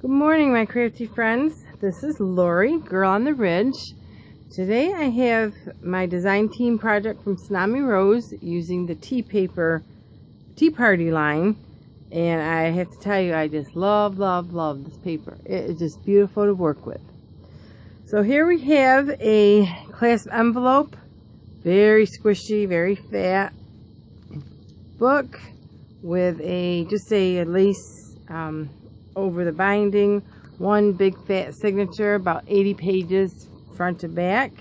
Good morning, my crafty friends. This is Lori, Girl on the Ridge. Today I have my design team project from TsunamiRose using the tea paper tea party line, and I have to tell you, I just love this paper. It is just beautiful to work with. So here we have a clasp envelope, very squishy, very fat book with a lace over the binding, one big fat signature, about 80 pages front to back.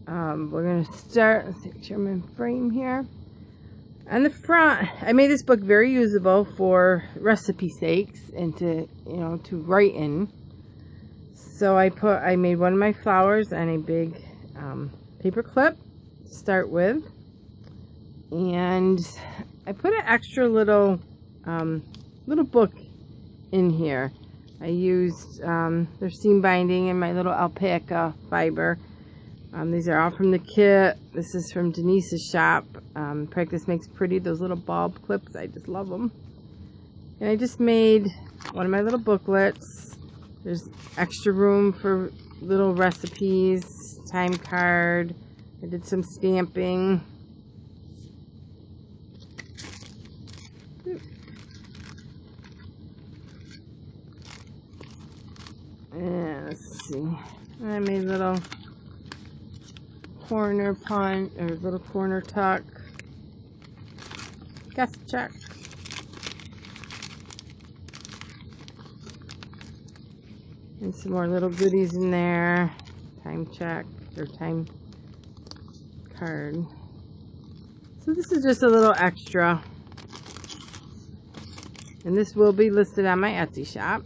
We're going to start, let's make sure I'm in frame here. On the front, I made this book very usable for recipe sakes and to write in. So I made one of my flowers on a big paper clip to start with, and I put an extra little book in here. I used their seam binding and my little alpaca fiber. These are all from the kit. This is from Denise's shop. Practice Makes Pretty. Those little bulb clips, I just love them. And I just made one of my little booklets. There's extra room for little recipes, time card. I did some stamping. And let's see, I made a little corner punch or little corner tuck, guest check, and some more little goodies in there, time check or time card. So this is just a little extra, and this will be listed on my Etsy shop.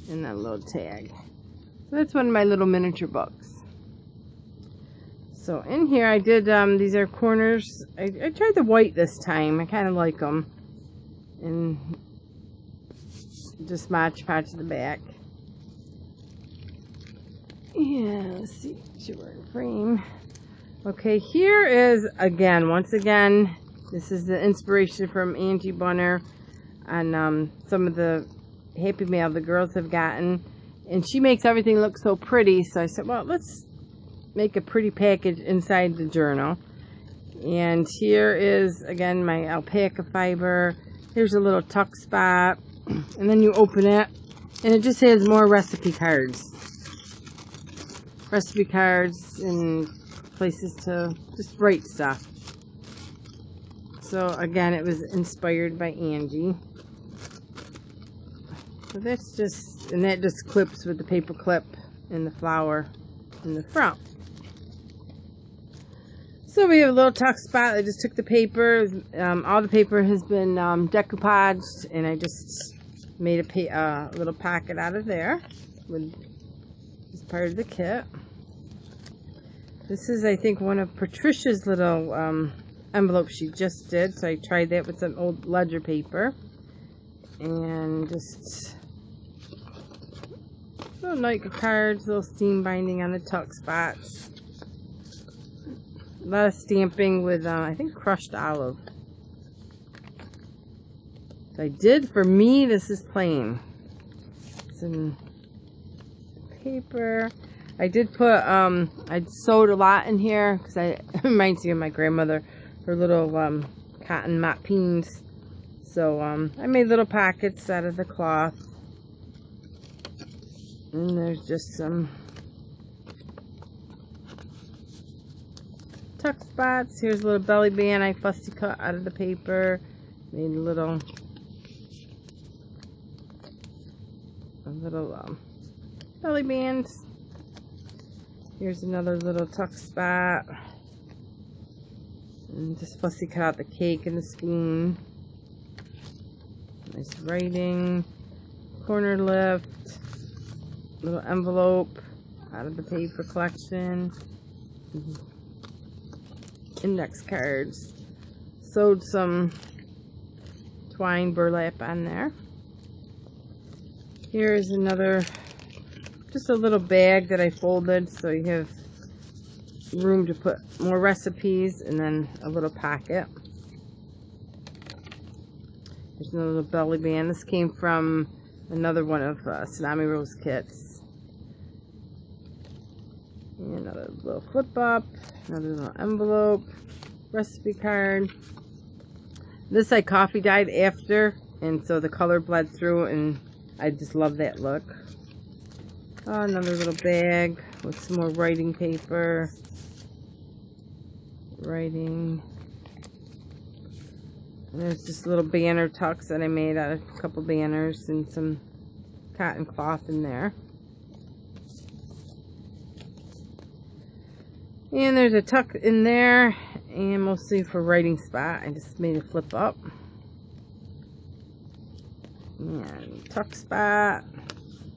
And that little tag. So that's one of my little miniature books. So in here I did, these are corners. I tried the white this time. I kind of like them. And just Mod Podge the back. Yeah, let's see. Should we're in frame. Okay, here is, once again, this is the inspiration from Angie Bunner on some of the Happy Mail the girls have gotten, and she makes everything look so pretty, so I said, well, let's make a pretty package inside the journal. And here is again my alpaca fiber. Here's a little tuck spot, and then you open it and it just has more recipe cards and places to just write stuff. So again, it was inspired by Angie. So that's just, and that just clips with the paper clip and the flower in the front. So we have a little tuck spot. I just took the paper. All the paper has been decoupaged, and I just made a little pocket out of there with as part of the kit. This is, I think, one of Patricia's little envelopes she just did. So I tried that with some old ledger paper, and just little Nike cards, little steam binding on the tuck spots. A lot of stamping with, I think, crushed olive. So I did, for me, this is plain. Some paper. I did put, I sewed a lot in here, because it reminds me of my grandmother, her little cotton mop peens. So I made little pockets out of the cloth. And there's just some tuck spots. Here's a little belly band I fussy cut out of the paper. Made a little belly band. Here's another little tuck spot. And just fussy cut out the cake and the spoon. Nice writing. Corner lift. Little envelope out of the paper collection. Index cards. Sewed some twine burlap on there. Here's another, just a little bag that I folded so you have room to put more recipes, and then a little pocket. There's another little belly band. This came from Another one of TsunamiRose kits. And another little flip up, another little envelope, recipe card. This I coffee dyed after, and so the color bled through, and I just love that look. Another little bag with some more writing paper. Writing. And there's just little banner tucks that I made out of a couple banners and some cotton cloth in there. And there's a tuck in there, and mostly for writing spot. I just made a flip up. And tuck spot.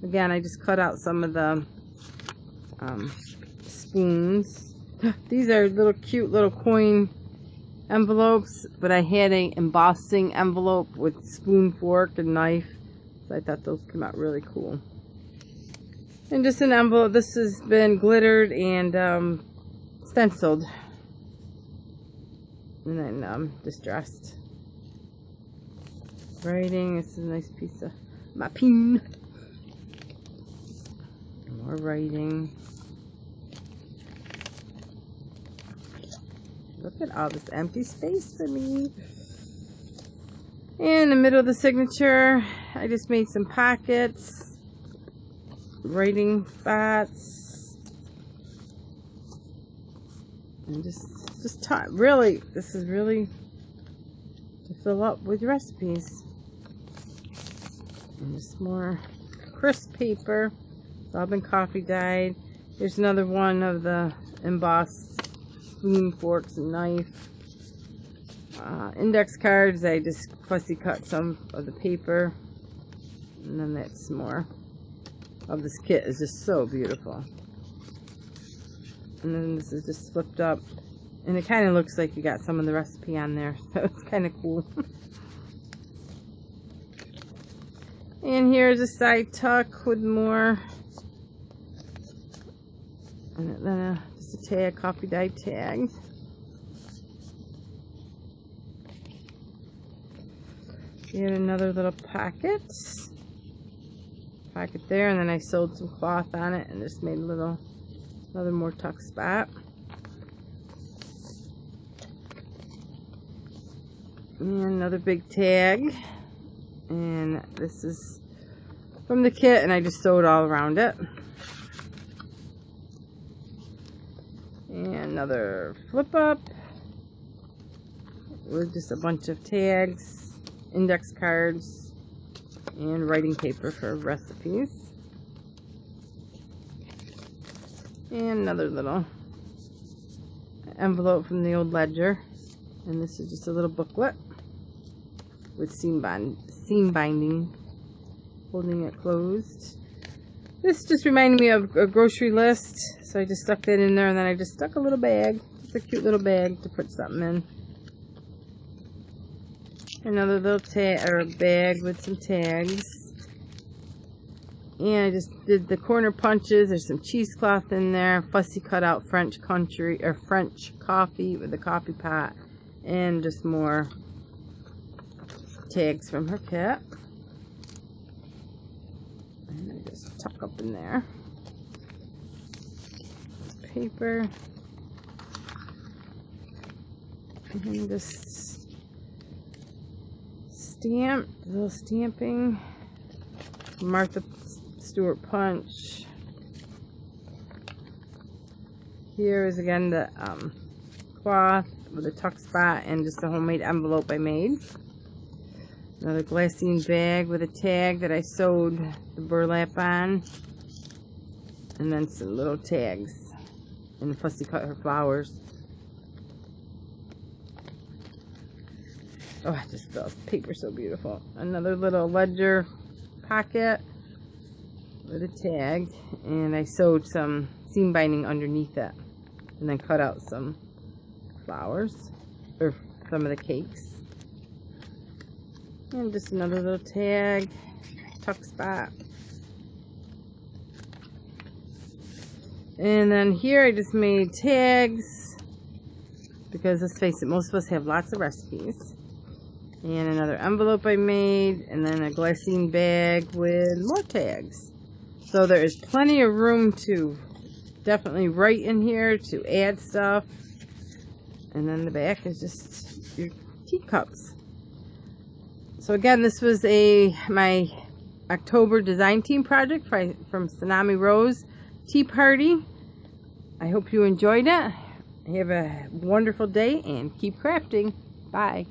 Again, I just cut out some of the spoons. These are little cute little coin envelopes, but I had a embossing envelope with spoon, fork, and knife, so I thought those came out really cool. And just an envelope. This has been glittered and stenciled, and then distressed. Writing. This is a nice piece of my pen. More writing. Look at all this empty space for me. In the middle of the signature, I just made some pockets, writing spots, and just really, this is really to fill up with recipes. And just more crisp paper. It's all been coffee dyed. Here's another one of the embossed spoon, forks, and knife. Index cards, I just fussy cut some of the paper, and then that's more of this kit. Is just so beautiful. And then this is just flipped up, and it kind of looks like you got some of the recipe on there, so it's kind of cool. And here's a side tuck with more, and then just a tag, coffee dyed tag. And another little pocket there, and then I sewed some cloth on it and just made a little, another more tuck spot. And another big tag, and this is from the kit, and I just sewed all around it. And another flip up with just a bunch of tags, index cards, and writing paper for recipes. And another little envelope from the old ledger, and this is just a little booklet with seam binding, holding it closed. This just reminded me of a grocery list, so I just stuck that in there, and then I just stuck a little bag, just a cute little bag to put something in. Another little tag, or a bag with some tags. And I just did the corner punches. There's some cheesecloth in there, fussy cut out French coffee with a coffee pot, and just more tags from her kit. And I just tuck up in there. Paper. And just stamp, a little stamping. Martha Stewart punch. Here is again the cloth with a tuck spot and just a homemade envelope I made. Another glassine bag with a tag that I sewed the burlap on. And then some little tags. And fussy cut her flowers. Oh, I just feel paper so beautiful. Another little ledger pocket with a tag, and I sewed some seam binding underneath it, and then cut out some flowers, or some of the cakes. And just another little tag, tuck spot. And then here I just made tags, because let's face it, most of us have lots of recipes. and another envelope I made, and then a glassine bag with more tags. So there is plenty of room to definitely write in here, to add stuff. And then the back is just your teacups. So again, this was my October design team project from TsunamiRose Tea Party. I hope you enjoyed it. Have a wonderful day and keep crafting. Bye.